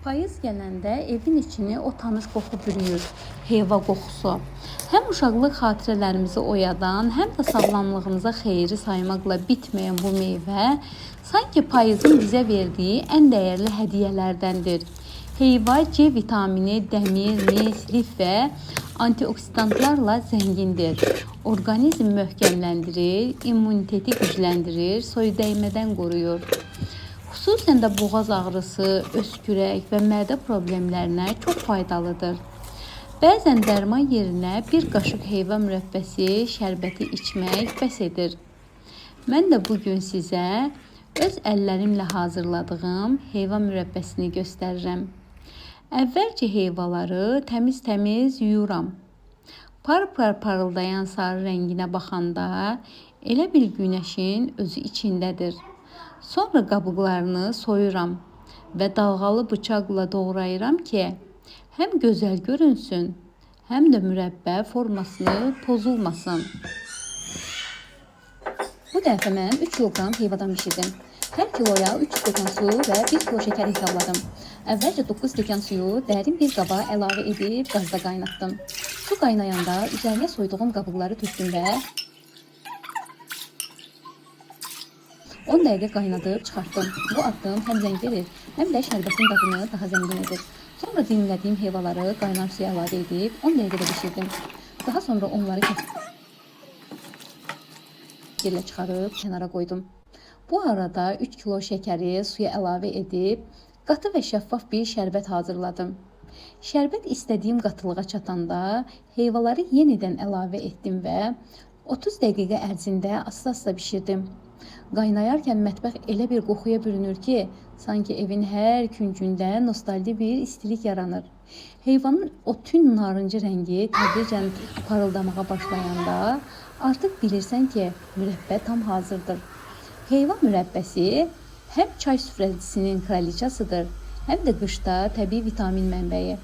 Payız gələndə evin içini o tanış qoxu bürüyür, heyva qoxusu. Həm uşaqlıq xatirələrimizi oyadan, həm də sağlamlığımıza xeyri saymaqla bitməyən bu meyvə sanki payızın bizə verdiyi ən dəyərli hədiyyələrdəndir. Heyva C vitamini, dəmir, mis, lif və antioksidantlarla zəngindir. Orqanizm möhkəmləndirir, immuniteti gücləndirir, soyu dəymədən qoruyur. Xüsusən də boğaz ağrısı, öskürək və mədə problemlərinə çox faydalıdır. Bəzən dərman yerinə bir qaşıq heyva mürəbbəsi, şərbəti içmək bəs edir. Mən də bugün sizə öz əllərimlə hazırladığım heyva mürəbbəsini göstərirəm. Əvvəlcə heyvaları təmiz-təmiz yuyuram. Par-par parıldayan sarı rənginə baxanda elə bil günəşin özü içindədir. Sonra qabıqlarını soyuram və dalğalı bıçaqla doğrayıram ki, həm gözəl görünsün, həm də mürəbbə formasını pozulmasın. Bu dəfə mən 3 kiloqram heyvadan bişirdim. Hər kiloya 3 stəkan su və 1 kilo şəkər hesabladım. Əvvəlcə 9 stəkan suyu dərin bir qaba əlavə edib qazda qaynatdım. Su qaynayanda üzərinə soyduğum qabıqları tökdüm və 10 dəqiqə qaynadıb çıxartdım. Bu addım həm zəng verir, həm də şərbətin dadını daha zəngin edir. Sonra dinlədiyim heyvaları qaynar suya əlavə edib 10 dəqiqə bişirdim. Daha sonra onları yerlə çıxarıb kənara qoydum. Bu arada 3 kilo şəkəri suya əlavə edib qatı və şəffaf bir şərbət hazırladım. Şərbət istədiyim qatılığa çatanda heyvaları yenidən əlavə etdim və 30 dəqiqə ərzində asta-asta bişirdim. Qaynayarkən mətbəx elə bir qoxuya bürünür ki, sanki evin hər küncündə nostalji bir istilik yaranır. Heyvanın o tünd narıncı rəngi tədricən parıldamağa başlayanda artıq bilirsən ki, mürəbbə tam hazırdır. Heyva mürəbbəsi həm çay süfrəsinin kraliçasıdır, həm də qışda təbii vitamin mənbəyi.